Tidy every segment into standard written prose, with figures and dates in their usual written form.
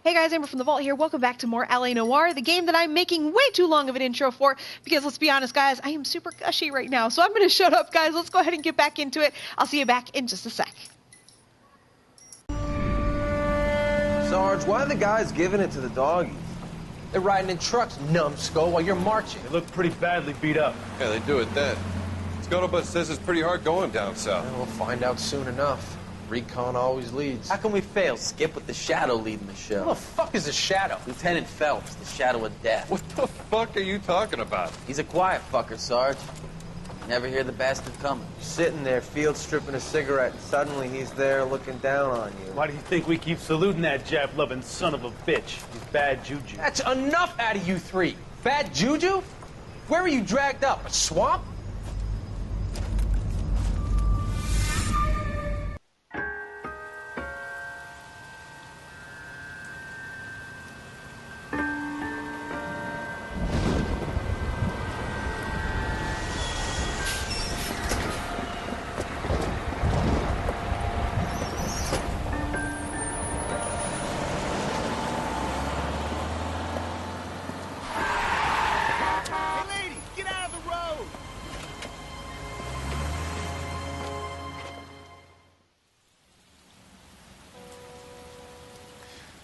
Hey guys, Amber from the Vault here. Welcome back to more LA Noire, the game that I'm making way too long of an intro for, because let's be honest guys, I am super gushy right now, so I'm going to shut up guys. Let's go ahead and get back into it. I'll see you back in just a sec. Sarge, why are the guys giving it to the doggies? They're riding in trucks, numbskull, while you're marching. They look pretty badly beat up. Yeah, they do at that. Scuttlebutt says it's pretty hard going down south. Yeah, we'll find out soon enough. Recon always leads. How can we fail? Skip with the Shadow leading the show. Who the fuck is a Shadow? Lieutenant Phelps, the Shadow of Death. What the fuck are you talking about? He's a quiet fucker, Sarge. Never hear the bastard coming. Sitting there, field stripping a cigarette, and suddenly he's there looking down on you. Why do you think we keep saluting that Jap-loving son of a bitch? He's bad juju. That's enough out of you three. Bad juju? Where were you dragged up? A swamp?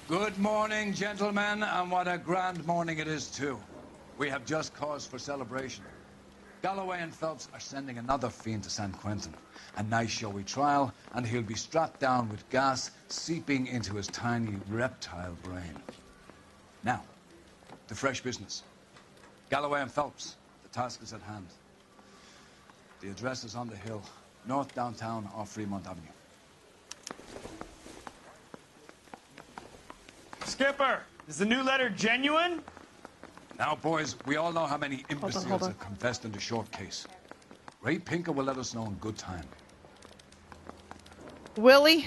Good morning, gentlemen, and what a grand morning it is, too. We have just cause for celebration. Galloway and Phelps are sending another fiend to San Quentin. A nice showy trial, and he'll be strapped down with gas seeping into his tiny reptile brain. Now, to fresh business. Galloway and Phelps, the task is at hand. The address is on the hill, north downtown off Fremont Avenue. Skipper, is the new letter genuine? Now, boys, we all know how many imbeciles have confessed in the short case. Ray Pinker will let us know in good time. Will he?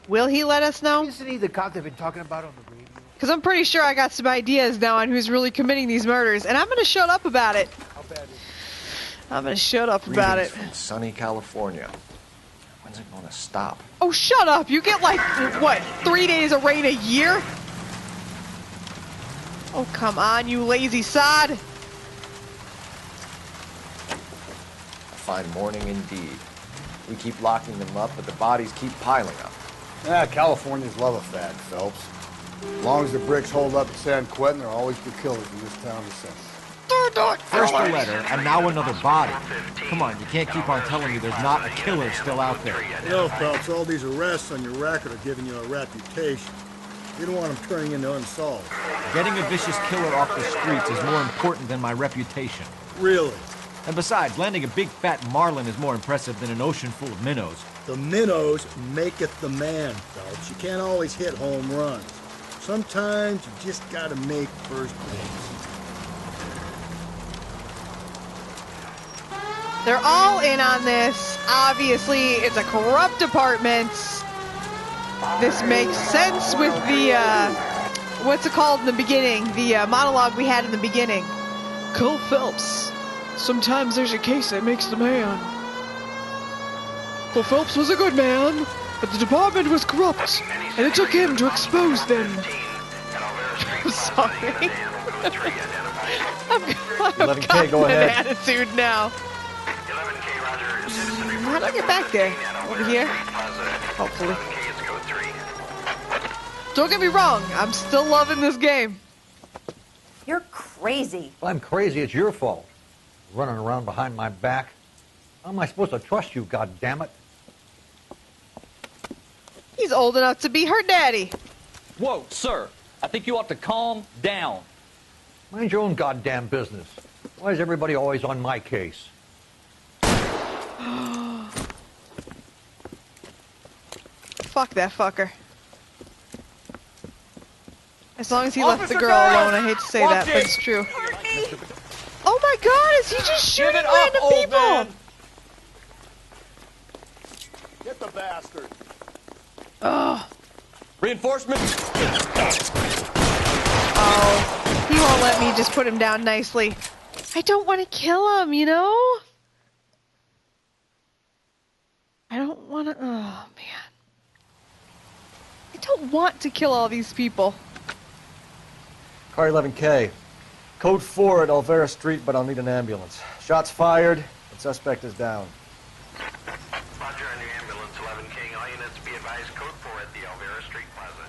Will he let us know? Isn't he the cop they've been talking about on the radio? Because I'm pretty sure I got some ideas now on who's really committing these murders, and I'm going to shut up about it. How bad is it? I'm going to shut up about it. From sunny California. When's it going to stop? Oh, shut up! You get like, what, 3 days of rain a year? Oh, come on, you lazy sod. A fine morning indeed. We keep locking them up, but the bodies keep piling up. Yeah, Californians love a fad, Phelps. As long as the bricks hold up at San Quentin, there will always be killers in this town to send. First a letter, and now another body. Come on, you can't keep on telling me there's not a killer still out there. You know, Phelps, all these arrests on your record are giving you a reputation. You don't want them turning into unsolved. Getting a vicious killer off the streets is more important than my reputation. Really? And besides, landing a big fat marlin is more impressive than an ocean full of minnows. The minnows maketh the man, Phelps. You can't always hit home runs. Sometimes you just gotta make first base. They're all in on this. Obviously, it's a corrupt department. This makes sense with the, what's it called in the beginning? The monologue we had in the beginning. Cole Phelps. Sometimes there's a case that makes the man. Cole Phelps was a good man, but the department was corrupt, and it took him to expose them. I'm sorry. I've got go ahead. an attitude now. How do I get back there? Over here? Hopefully. Don't get me wrong, I'm still loving this game. You're crazy. Well, I'm crazy. It's your fault. Running around behind my back. How am I supposed to trust you, goddammit? He's old enough to be her daddy. Whoa, sir. I think you ought to calm down. Mind your own goddamn business. Why is everybody always on my case? Fuck that fucker. As long as he left the girl alone, I hate to say that, but it's true. Oh my god, is he just shooting random people? Get the bastard. Oh. Reinforcements? Oh, he won't let me just put him down nicely. I don't want to kill him, you know? I don't want to... Oh, man. I don't want to kill all these people. Car 11K. Code 4 at Olvera Street, but I'll need an ambulance. Shots fired, and suspect is down. Roger, on the ambulance, 11K. All units be advised, code 4 at the Olvera Street Plaza.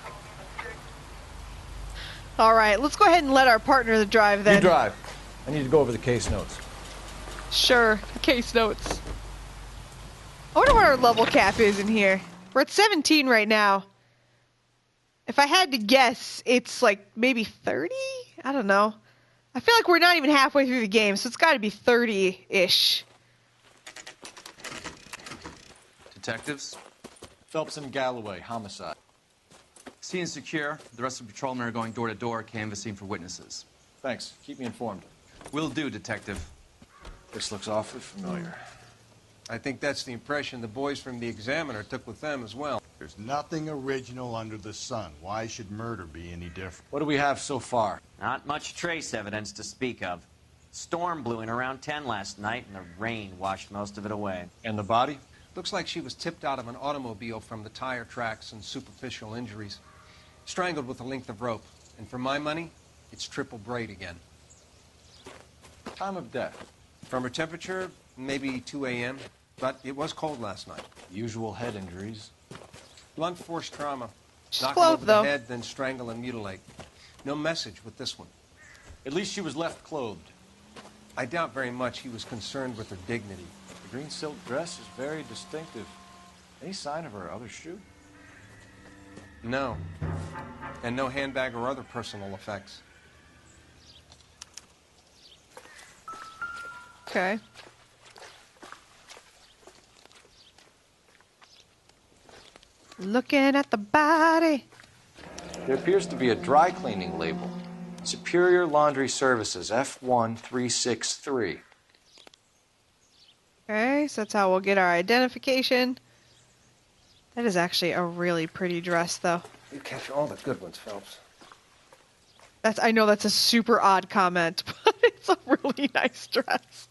All right, let's go ahead and let our partner drive then. You drive. I need to go over the case notes. Sure, case notes. I wonder what our level cap is in here. We're at 17 right now. If I had to guess, it's like maybe 30? I don't know. I feel like we're not even halfway through the game, so it's got to be 30-ish. Detectives? Phelps and Galloway, homicide. Scene is secure. The rest of the patrolmen are going door to door, canvassing for witnesses. Thanks. Keep me informed. Will do, Detective. This looks awfully familiar. I think that's the impression the boys from the Examiner took with them as well. There's nothing original under the sun. Why should murder be any different? What do we have so far? Not much trace evidence to speak of. Storm blew in around 10 last night, and the rain washed most of it away. And the body? Looks like she was tipped out of an automobile from the tire tracks and superficial injuries. Strangled with a length of rope. And for my money, it's triple braid again. Time of death? From her temperature, maybe 2 a.m., but it was cold last night. Usual head injuries. Blunt force trauma. She's Knock clothed, over though. the head, then strangle and mutilate. No message with this one. At least she was left clothed. I doubt very much he was concerned with her dignity. The green silk dress is very distinctive. Any sign of her other shoe? No. And no handbag or other personal effects. Okay. Looking at the body. There appears to be a dry cleaning label. Superior Laundry Services, F1363. Okay, so that's how we'll get our identification. That is actually a really pretty dress, though. You catch all the good ones, Phelps. I know that's a super odd comment, but it's a really nice dress.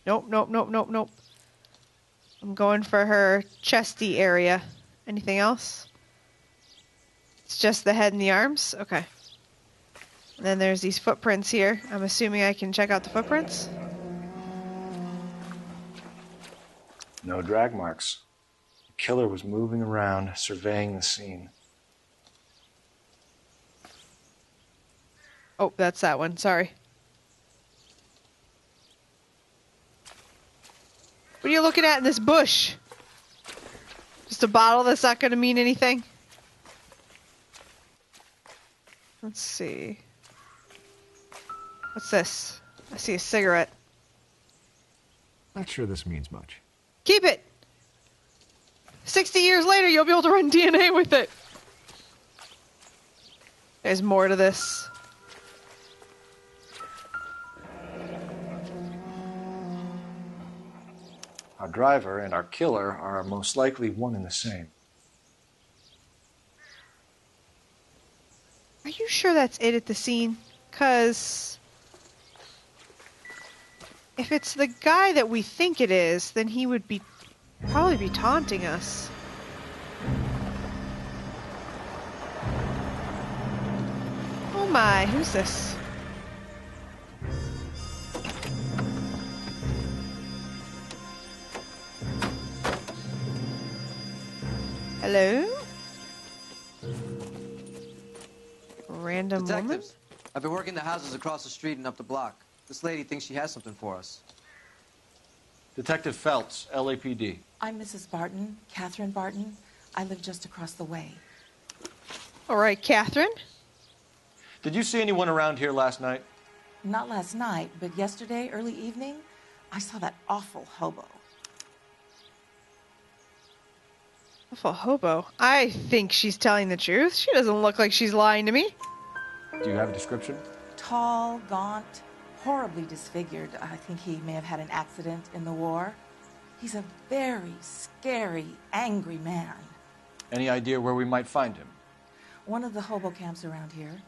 Nope, nope, nope, nope, nope. I'm going for her chesty area. Anything else? It's just the head and the arms? Okay. And then there's these footprints here. I'm assuming I can check out the footprints. No drag marks. The killer was moving around, surveying the scene. Oh, that's that one. Sorry. What are you looking at in this bush? Just a bottle that's not going to mean anything? Let's see. What's this? I see a cigarette. Not sure this means much. Keep it! 60 years later, you'll be able to run DNA with it. There's more to this. Our driver and our killer are most likely one and the same. Are you sure that's it at the scene? 'Cause if it's the guy that we think it is, then he would probably be taunting us. Oh my, who's this? Hello? Random woman? Detectives, I've been working the houses across the street and up the block. This lady thinks she has something for us. Detective Phelps, LAPD. I'm Mrs. Barton, Catherine Barton. I live just across the way. All right, Catherine. Did you see anyone around here last night? Not last night, but yesterday, early evening, I saw that awful hobo. Awful hobo. I think she's telling the truth. She doesn't look like she's lying to me. Do you have a description? Tall, gaunt, horribly disfigured. I think he may have had an accident in the war. He's a very scary, angry man. Any idea where we might find him? One of the hobo camps around here.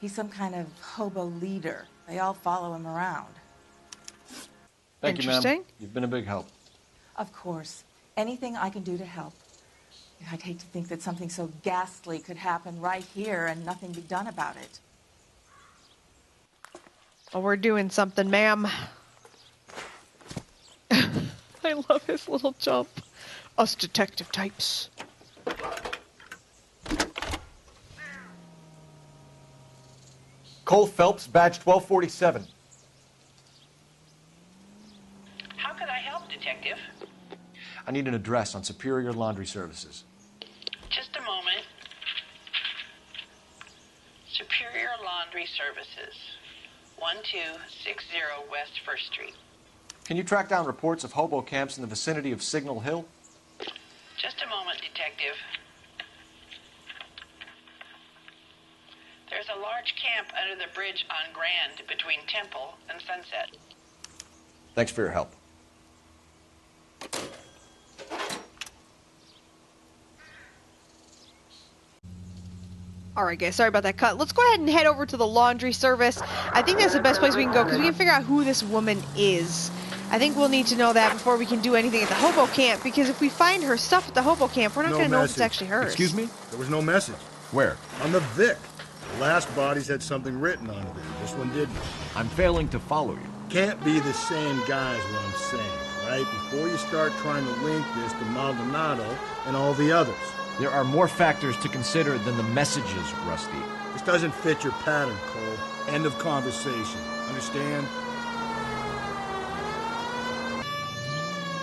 He's some kind of hobo leader. They all follow him around. Thank you, ma'am. Interesting. You've been a big help. Of course. Anything I can do to help. I'd hate to think that something so ghastly could happen right here and nothing be done about it. Well, we're doing something, ma'am. I love his little jump. Us detective types. Cole Phelps, badge 1247. How can I help, Detective? I need an address on Superior Laundry Services. Just a moment. Superior Laundry Services, 1260 West 1st Street. Can you track down reports of hobo camps in the vicinity of Signal Hill? Just a moment, Detective. There's a large camp under the bridge on Grand between Temple and Sunset. Thanks for your help. Alright guys, sorry about that cut. Let's go ahead and head over to the laundry service. I think that's the best place we can go because we can figure out who this woman is. I think we'll need to know that before we can do anything at the hobo camp, because if we find her stuff at the hobo camp, we're not going to know if it's actually hers. Excuse me? There was no message. Where? On the Vic. The last bodies had something written on it. This one didn't. I'm failing to follow you. Can't be the same guy is what I'm saying, right? Before you start trying to link this to Maldonado and all the others. There are more factors to consider than the messages, Rusty. This doesn't fit your pattern, Cole. End of conversation. Understand?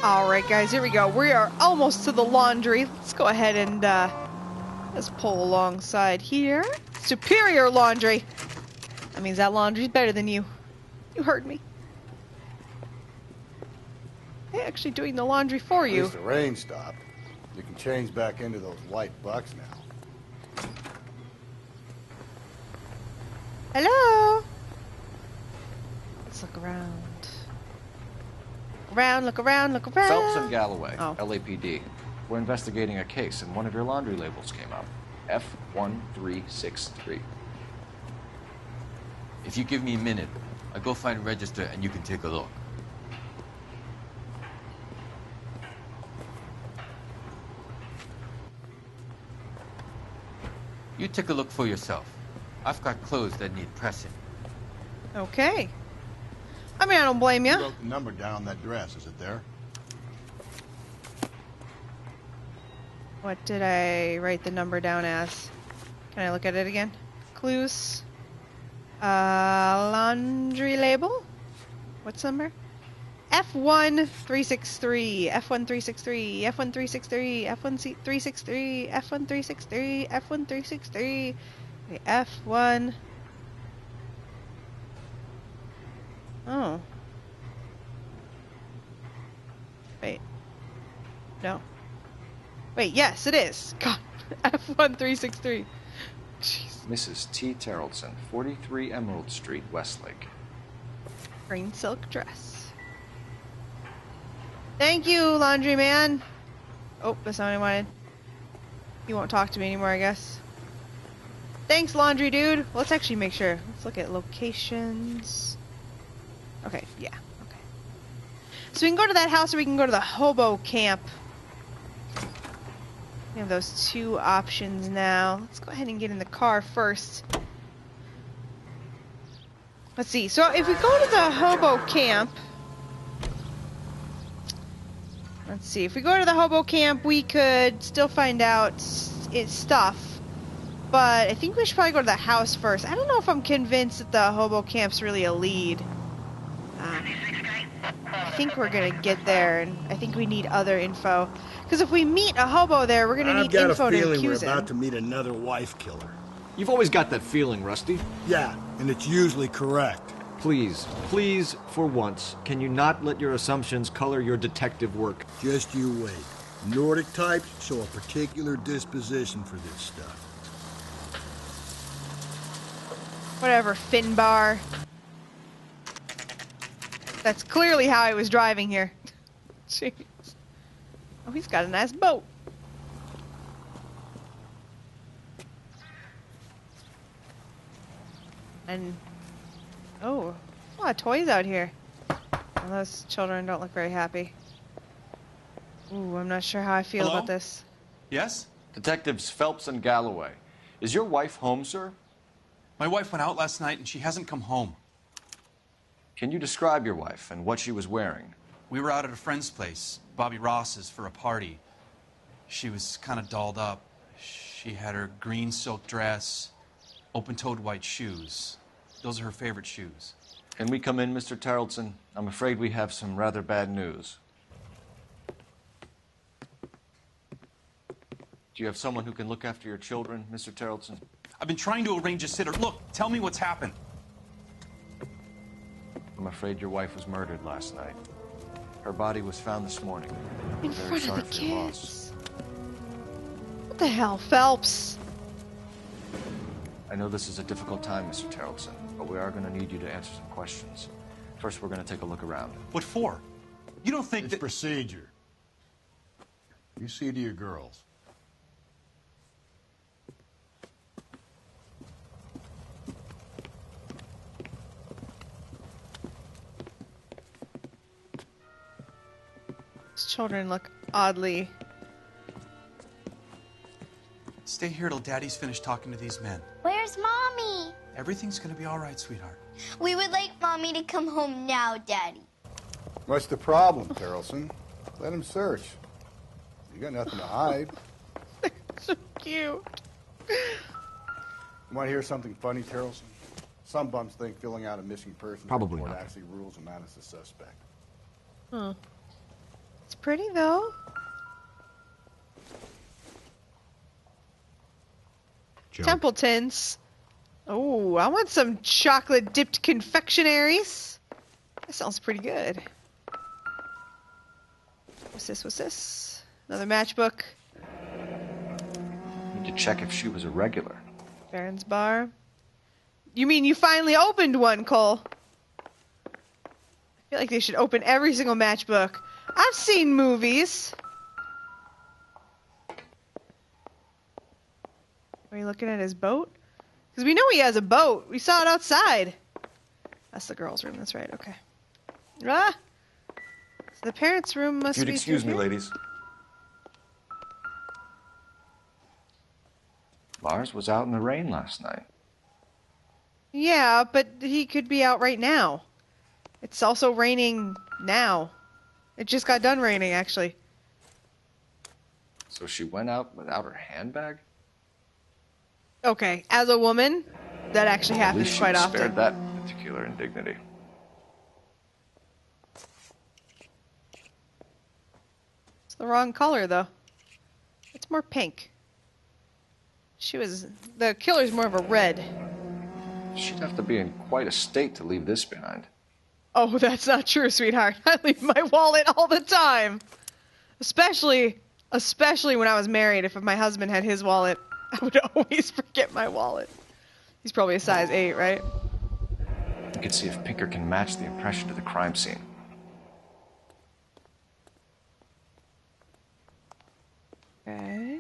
Alright guys, here we go. We are almost to the laundry. Let's go ahead and let's pull alongside here. Superior Laundry. That means that laundry's better than you. You heard me. They're actually doing the laundry for you. At least the rain stopped. You can change back into those white bucks now. Hello? Let's look around. Look around. Phelps and Galloway, Oh. LAPD. We're investigating a case and one of your laundry labels came up. F1363. If you give me a minute, I'll go find a register and you can take a look. You take a look for yourself. I've got clothes that need pressing. Okay. I mean, I don't blame you. You wrote the number down on that dress. Is it there? What did I write the number down as? Can I look at it again? Clues. Laundry label? What's number? F1363, F1363, F1363, F1363, F1363, F1363, F1. Oh. Wait. No. Wait, yes, it is. God. F1363. Jeez. Mrs. T. Terrellson, 43 Emerald Street, Westlake. Green silk dress. Thank you, laundry man. Oh, that's not what I wanted. You won't talk to me anymore, I guess. Thanks, laundry dude. Let's actually make sure. Let's look at locations. Okay, yeah, okay. So we can go to that house or we can go to the hobo camp. We have those two options now. Let's go ahead and get in the car first. Let's see. So if we go to the hobo camp... Let's see. If we go to the hobo camp, we could still find out its stuff. But I think we should probably go to the house first. I don't know if I'm convinced that the hobo camp's really a lead. I think we're going to get there, and I think we need other info. Because if we meet a hobo there, we're going to need info to accuse him. I've got a feeling we're about to meet another wife killer. You've always got that feeling, Rusty. Yeah, and it's usually correct. Please, for once, can you not let your assumptions color your detective work? Just you wait. Nordic types show a particular disposition for this stuff. Whatever, Finbar. That's clearly how I was driving here. Jeez. Oh, he's got a nice boat. And... oh, a lot of toys out here. Well, those children don't look very happy. Ooh, I'm not sure how I feel about this. Yes? Detectives Phelps and Galloway. Is your wife home, sir? My wife went out last night and she hasn't come home. Can you describe your wife and what she was wearing? We were out at a friend's place, Bobby Ross's, for a party. She was kind of dolled up. She had her green silk dress, open-toed white shoes. Those are her favorite shoes. Can we come in, Mr. Tarleton? I'm afraid we have some rather bad news. Do you have someone who can look after your children, Mr. Tarleton? I've been trying to arrange a sitter. Look, tell me what's happened. I'm afraid your wife was murdered last night. Her body was found this morning. In We're very front sorry of the for your loss. kids. What the hell, Phelps? I know this is a difficult time, Mr. Tarleton, but we are going to need you to answer some questions. First, we're going to take a look around. What for? You don't think it's procedure. You see to your girls. These children look oddly. Stay here till Daddy's finished talking to these men. Where's Mommy? Everything's gonna be all right, sweetheart. We would like Mommy to come home now, Daddy. What's the problem, Tarleton? Let him search. You got nothing to hide. So cute. Want to hear something funny, Tarleton? Some bums think filling out a missing person Probably report not. actually rules him out as a suspect. Huh. It's pretty, though. Templetons. Oh, I want some chocolate-dipped confectionaries. That sounds pretty good. What's this? What's this? Another matchbook. Need to check if she was a regular. Baron's Bar. You mean you finally opened one, Cole? I feel like they should open every single matchbook. I've seen movies. Are you looking at his boat? Because we know he has a boat. We saw it outside. That's the girls' room. That's right. Okay. Ah! So the parents' room must If you'd be excuse through me, here? ladies. Lars was out in the rain last night. Yeah, but he could be out right now. It's also raining now. It just got done raining, actually. So she went out without her handbag? Okay, as a woman, that actually At least happens she quite was often. spared that particular indignity. It's the wrong color, though. It's more pink. The killer's more of a red. She'd have to be in quite a state to leave this behind. Oh, that's not true, sweetheart. I leave my wallet all the time. Especially when I was married. If my husband had his wallet, I would always forget my wallet. He's probably a size 8, right? You can see if Pinker can match the impression to the crime scene. Okay.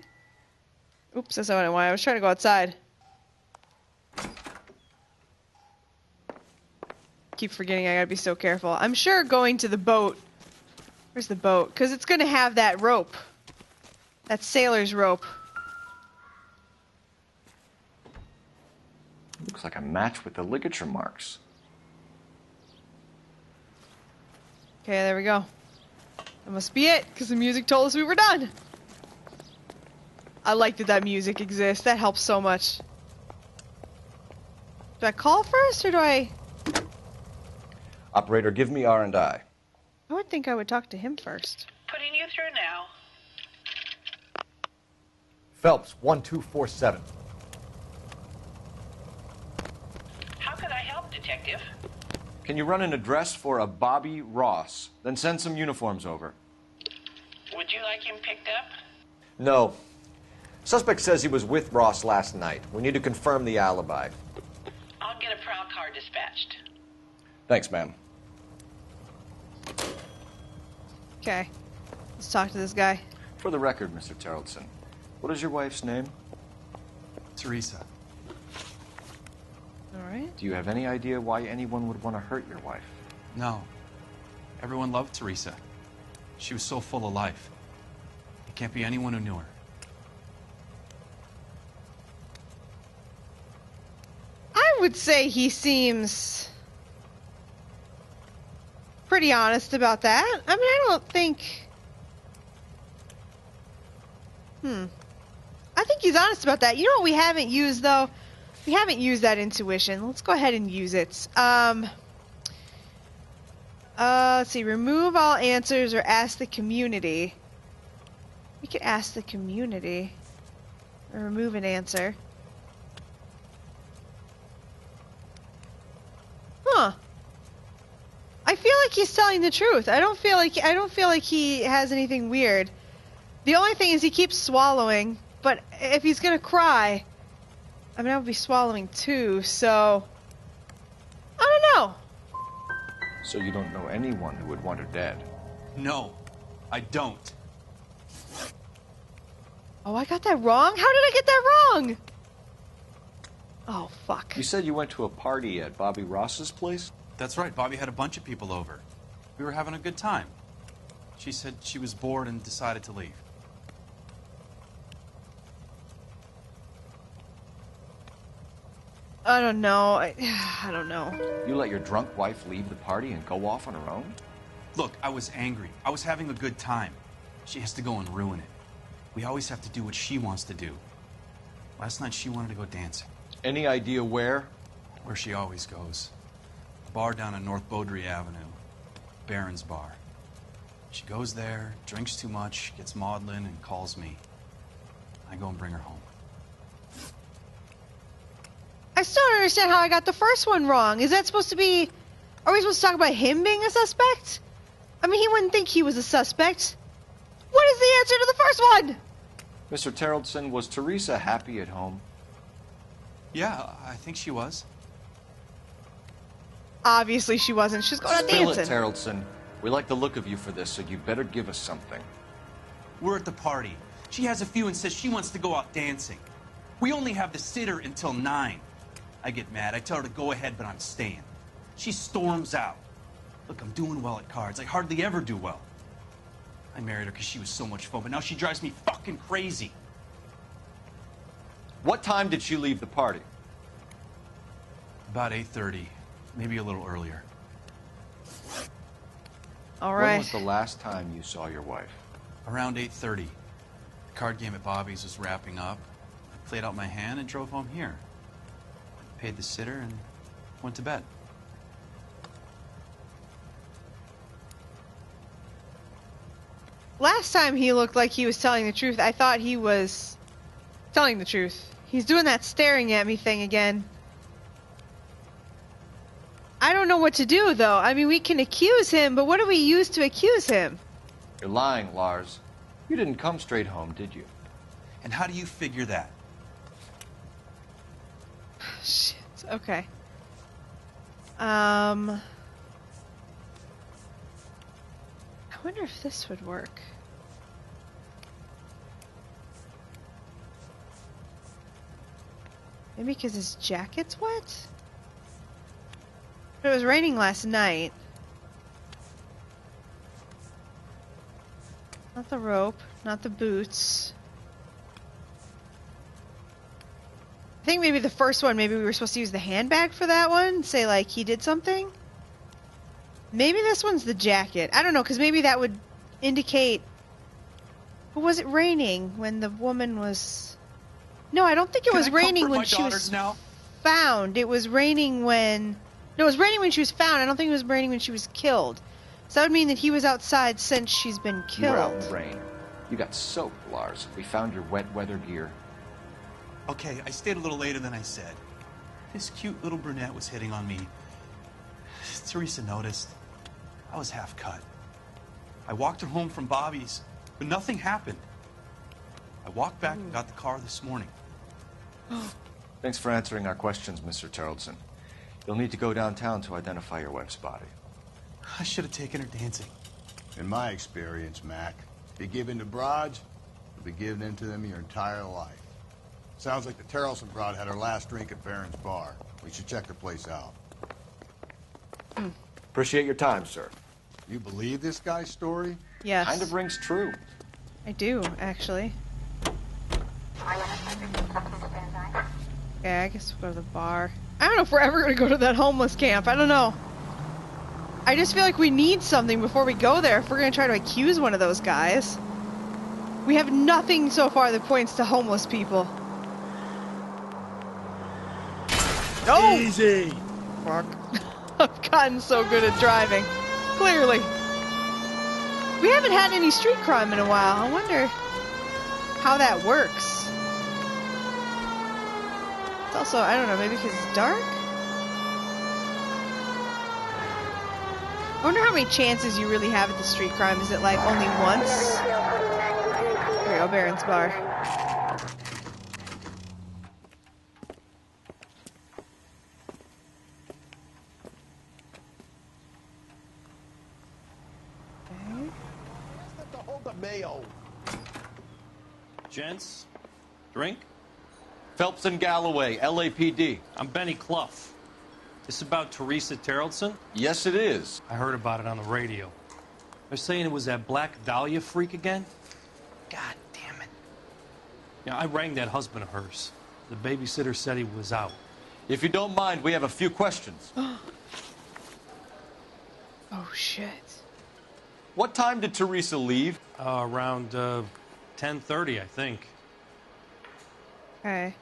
Oops, that's not why I was trying to go outside. Keep forgetting I gotta be so careful. I'm sure going to the boat... Where's the boat? Because it's gonna have that rope. That sailor's rope. Looks like a match with the ligature marks. Okay, there we go. That must be it, because the music told us we were done. I like that music exists. That helps so much. Do I call first, or do I... Operator, give me R&I. I would think I would talk to him first. Putting you through now. Phelps, 1247. How could I help, Detective? Can you run an address for a Bobby Ross? Then send some uniforms over. Would you like him picked up? No. Suspect says he was with Ross last night. We need to confirm the alibi. I'll get a prowl car dispatched. Thanks, ma'am. Okay. Let's talk to this guy. For the record, Mr. Tarleton, what is your wife's name? Teresa. Alright. Do you have any idea why anyone would want to hurt your wife? No. Everyone loved Teresa. She was so full of life. It can't be anyone who knew her. I would say he seems pretty honest about that. I mean, I don't think... I think he's honest about that. You know what we haven't used, though? We haven't used that intuition. Let's go ahead and use it. Let's see. Remove all answers or ask the community. We could ask the community. Or remove an answer. Huh. I feel like he's telling the truth. I don't feel like he has anything weird. The only thing is he keeps swallowing, but if he's gonna cry, I mean, I would be swallowing too, so I don't know. So you don't know anyone who would want her dead? No, I don't. Oh, I got that wrong? How did I get that wrong? Oh, fuck. You said you went to a party at Bobby Ross's place? That's right, Bobby had a bunch of people over. We were having a good time. She said she was bored and decided to leave. I don't know. I don't know. You let your drunk wife leave the party and go off on her own? Look, I was angry. I was having a good time. She has to go and ruin it. We always have to do what she wants to do. Last night she wanted to go dancing. Any idea where? Where she always goes. A bar down on North Beaudry Avenue. Baron's Bar. She goes there, drinks too much, gets maudlin, and calls me. I go and bring her home. I still don't understand how I got the first one wrong. Is that supposed to be... Are we supposed to talk about him being a suspect? I mean, he wouldn't think he was a suspect. What is the answer to the first one? Mr. Terrellson, was Teresa happy at home? Yeah, I think she was. Obviously she wasn't. She's going out dancing. Spill it, Terrellson. We like the look of you for this, so you better give us something. We're at the party. She has a few and says she wants to go out dancing. We only have the sitter until 9. I get mad. I tell her to go ahead, but I'm staying. She storms out. Look, I'm doing well at cards. I hardly ever do well. I married her because she was so much fun, but now she drives me fucking crazy. What time did she leave the party? About 8:30, maybe a little earlier. All right. When was the last time you saw your wife? Around 8:30. The card game at Bobby's was wrapping up. I played out my hand and drove home here. Paid the sitter and went to bed. Last time he looked like he was telling the truth. I thought he was telling the truth. He's doing that staring at me thing again. I don't know what to do, though. I mean, we can accuse him, but what do we use to accuse him? You're lying, Lars. You didn't come straight home, did you? And how do you figure that? Shit. Okay. I wonder if this would work. Maybe because his jacket's wet? It was raining last night. Not the rope, not the boots. I think maybe the first one, maybe we were supposed to use the handbag for that one. Say, like, he did something. Maybe this one's the jacket. I don't know, because maybe that would indicate... Or was it raining when the woman was... No, I don't think it was raining when she was found. It was raining when... No, it was raining when she was found. I don't think it was raining when she was killed. So that would mean that he was outside since she's been killed. You were out in the rain. You got soaked, Lars. We found your wet weather gear. Okay, I stayed a little later than I said. This cute little brunette was hitting on me. Teresa noticed. I was half cut. I walked her home from Bobby's, but nothing happened. I walked back and got the car this morning. Thanks for answering our questions, Mr. Terrellson. You'll need to go downtown to identify your wife's body. I should have taken her dancing. In my experience, Mac, if you give in to broads, you'll be giving in to them your entire life. Sounds like the Terrellson broad had her last drink at Baron's Bar. We should check the place out. Appreciate your time, sir. You believe this guy's story? Yes. Kind of rings true. I do, actually. Okay, I guess we'll go to the bar. I don't know if we're ever going to go to that homeless camp. I don't know. I just feel like we need something before we go there if we're going to try to accuse one of those guys. We have nothing so far that points to homeless people. No! Easy! Fuck. I've gotten so good at driving. Clearly. We haven't had any street crime in a while. I wonder how that works. It's also, I don't know, maybe because it's dark? I wonder how many chances you really have at the street crime. Is it like only once? Here we go, Baron's Bar. Mayo. Gents, drink? Phelps and Galloway, LAPD. I'm Benny Clough. This about Teresa Terrellson? Yes, it is. I heard about it on the radio. They're saying it was that Black Dahlia freak again? God damn it. Yeah, I rang that husband of hers. The babysitter said he was out. If you don't mind, we have a few questions. Oh, shit. What time did Teresa leave? Around 10:30, I think. Okay.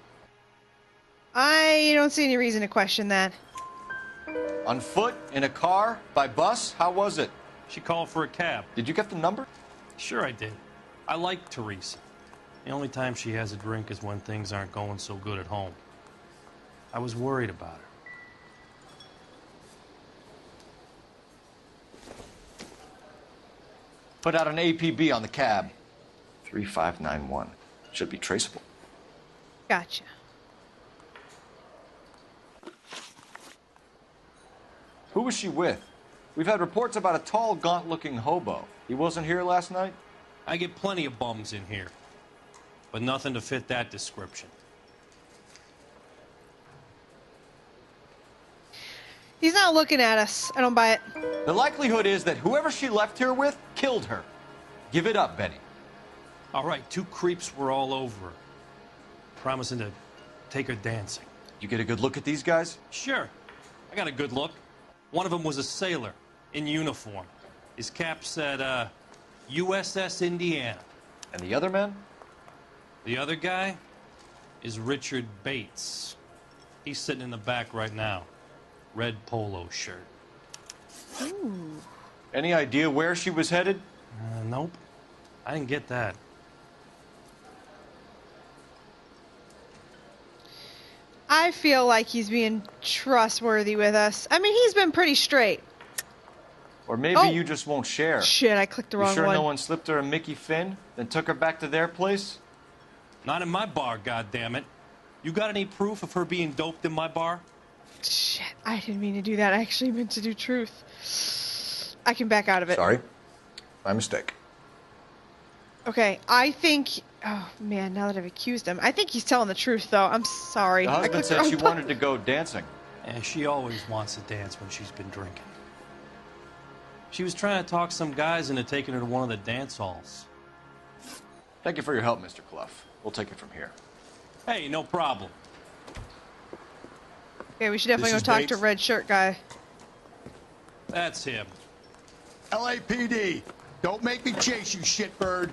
I don't see any reason to question that. On foot? In a car? By bus? How was it? She called for a cab. Did you get the number? Sure I did. I like Teresa. The only time she has a drink is when things aren't going so good at home. I was worried about her. Put out an APB on the cab. 3591. Should be traceable. Gotcha. Who was she with? We've had reports about a tall, gaunt-looking hobo. He wasn't here last night? I get plenty of bums in here, but nothing to fit that description. He's not looking at us. I don't buy it. The likelihood is that whoever she left here with killed her. Give it up, Benny. All right, 2 creeps were all over her, promising to take her dancing. You get a good look at these guys? Sure. I got a good look. One of them was a sailor in uniform. His cap said, USS Indiana. And the other man? The other guy is Richard Bates. He's sitting in the back right now. Red polo shirt. Ooh. Any idea where she was headed? Nope. I didn't get that. I feel like he's being trustworthy with us. I mean, he's been pretty straight. Or maybe you just won't share. Shit, I clicked the wrong You sure one. no one slipped her a Mickey Finn, then took her back to their place? Not in my bar, goddammit. You got any proof of her being doped in my bar? Shit, I didn't mean to do that. I actually meant to do truth. I can back out of it. Sorry. My mistake. Okay, I think... Oh, man, now that I've accused him. I think he's telling the truth, though. I'm sorry. The husband said she wanted to go dancing. And she always wants to dance when she's been drinking. She was trying to talk some guys into taking her to one of the dance halls. Thank you for your help, Mr. Clough. We'll take it from here. Hey, no problem. Okay, we should definitely go This is talk Bates? to Red Shirt guy. That's him. LAPD, don't make me chase you, shitbird.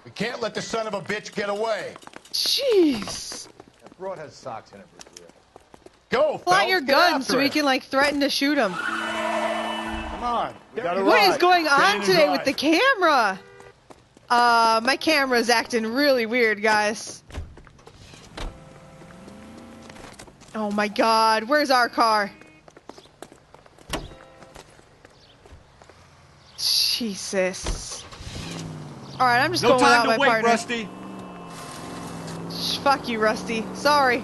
We can't let the son of a bitch get away. Jeez. That broad has socks in it for real. Go, Pull out Phelps, your get gun after so we it. can, like, threaten to shoot him. Come on, we gotta What ride. is going on Stand and today with drive. the camera? My camera's acting really weird, guys. Oh my god, where's our car? Jesus. Alright, I'm just No going without time my to wait, partner. Rusty. Fuck you, Rusty. Sorry.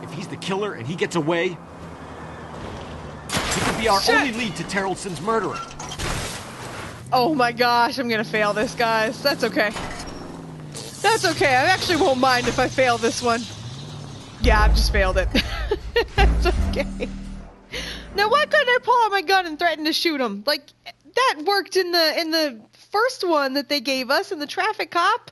If he's the killer and he gets away, he could be our only lead to Terrellson's murderer. Oh my gosh, I'm gonna fail this, guys. That's okay. That's okay. I actually won't mind if I fail this one. Yeah, I've just failed it. That's okay. Now, why couldn't I pull out my gun and threaten to shoot him? Like, that worked in the first one that they gave us in the traffic cop.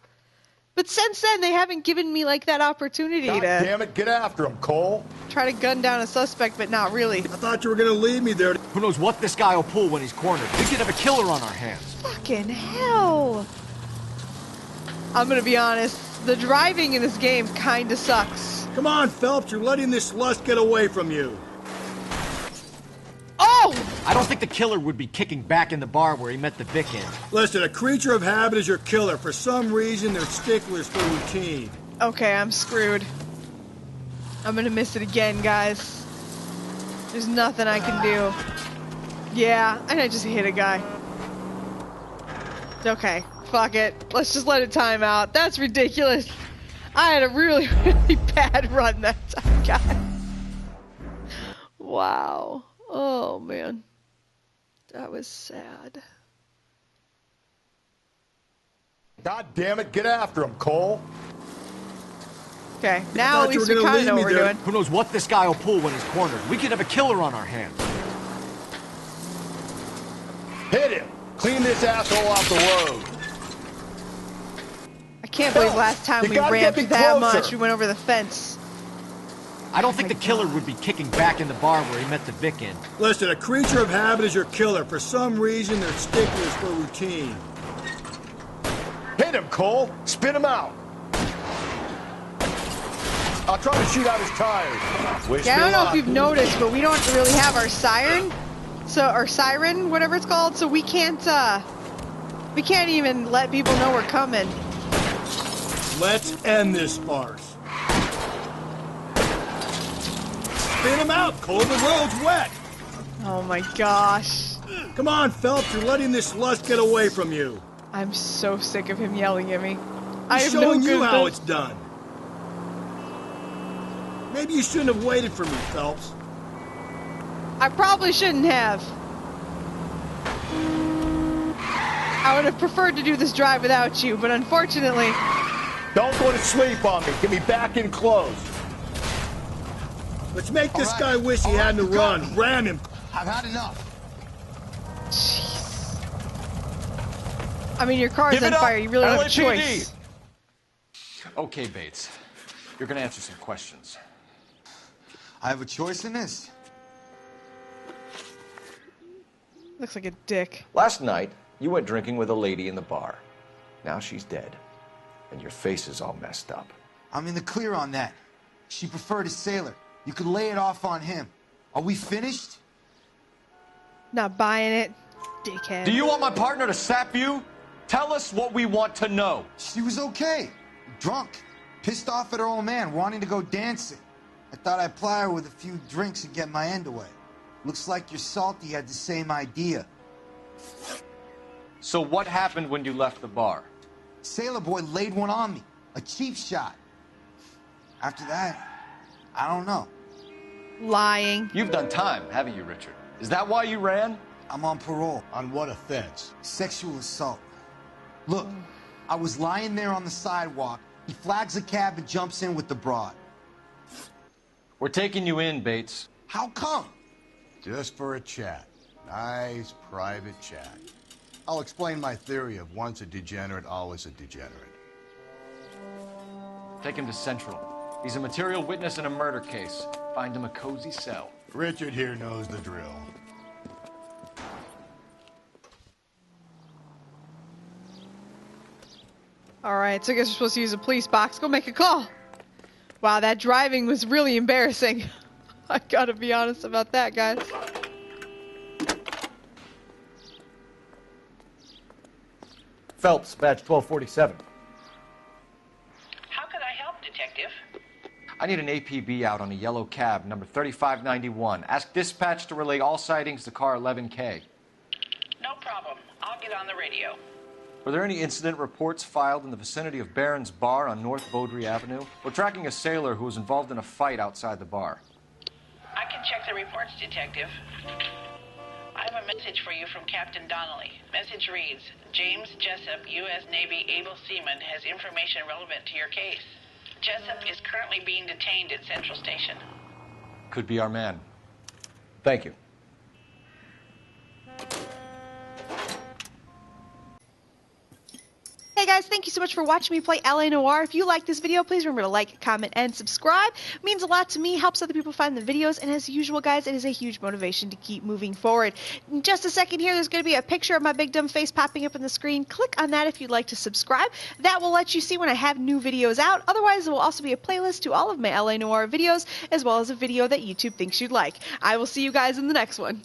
But since then, they haven't given me, like, that opportunity God to... damn it, get after him, Cole. Try to gun down a suspect, but not really. I thought you were gonna leave me there. Who knows what this guy will pull when he's cornered? We could have a killer on our hands. Fucking hell. I'm gonna be honest. The driving in this game kinda sucks. Come on, Phelps, you're letting this lust get away from you. Oh! I don't think the killer would be kicking back in the bar where he met the Vic in. Listen, a creature of habit is your killer. For some reason, they're sticklers for routine. Okay, I'm screwed. I'm gonna miss it again, guys. There's nothing I can do. Yeah, and I just hit a guy. Okay, fuck it. Let's just let it time out. That's ridiculous. I had a really, really bad run that time, guys. Wow. Oh, man. That was sad. God damn it, get after him, Cole. Okay, now at least we kind of know what we're doing. Who knows what this guy will pull when he's cornered? We could have a killer on our hands. Hit him. Clean this asshole off the road. I can't believe last time we ramped that much. We went over the fence. I don't think the killer would be kicking back in the bar where he met the Vic in. Listen, a creature of habit is your killer. For some reason, they're sticklers for routine. Hit him, Cole. Spin him out. I'll try to shoot out his tires. Wish Yeah, I don't know luck. if you've noticed, but we don't really have our siren. Or siren, whatever it's called, so we can't even let people know we're coming. Let's end this farce. Spin him out, Cole. The road's wet. Oh my gosh. Come on, Phelps. You're letting this lust get away from you. I'm so sick of him yelling at me. I He's have no showing you good how it's done. Maybe you shouldn't have waited for me, Phelps. I probably shouldn't have. I would have preferred to do this drive without you, but unfortunately... Don't go to sleep on me. Get me back in close. Let's make this guy wish he hadn't to run. Ram him. I've had enough. Jeez. I mean, your car's on fire. You really don't have a choice. Okay, Bates. You're gonna answer some questions. I have a choice in this. Looks like a dick. Last night, you went drinking with a lady in the bar. Now she's dead. And your face is all messed up. I'm in the clear on that. She preferred a sailor. You could lay it off on him. Are we finished? Not buying it, dickhead. Do you want my partner to sap you? Tell us what we want to know. She was okay. Drunk. Pissed off at her old man, wanting to go dancing. I thought I'd ply her with a few drinks and get my end away. Looks like your salty had the same idea. So what happened when you left the bar? Sailor boy laid one on me. A cheap shot. After that, I don't know. Lying. You've done time, haven't you, Richard? Is that why you ran? I'm on parole. On what offense? Sexual assault. Look, I was lying there on the sidewalk. He flags a cab and jumps in with the broad. We're taking you in, Bates. How come? Just for a chat. Nice private chat. I'll explain my theory of once a degenerate, always a degenerate. Take him to Central. He's a material witness in a murder case. Find him a cozy cell. Richard here knows the drill. Alright, so I guess we're supposed to use a police box. Go make a call. Wow, that driving was really embarrassing. I gotta be honest about that, guys. Phelps, badge 1247. How could I help, Detective? I need an APB out on a yellow cab, number 3591. Ask dispatch to relay all sightings to car 11K. No problem. I'll get on the radio. Were there any incident reports filed in the vicinity of Barron's Bar on North Beaudry Avenue? We're tracking a sailor who was involved in a fight outside the bar. I can check the reports, Detective. I have a message for you from Captain Donnelly. Message reads, James Jessup, U.S. Navy able seaman, has information relevant to your case. Jessup is currently being detained at Central Station. Could be our man. Thank you. Hey guys, thank you so much for watching me play LA Noire. If you like this video, please remember to like, comment, and subscribe. It means a lot to me, helps other people find the videos, and as usual, guys, it is a huge motivation to keep moving forward. In just a second here, there's going to be a picture of my big dumb face popping up on the screen. Click on that if you'd like to subscribe. That will let you see when I have new videos out. Otherwise, there will also be a playlist to all of my LA Noire videos, as well as a video that YouTube thinks you'd like. I will see you guys in the next one.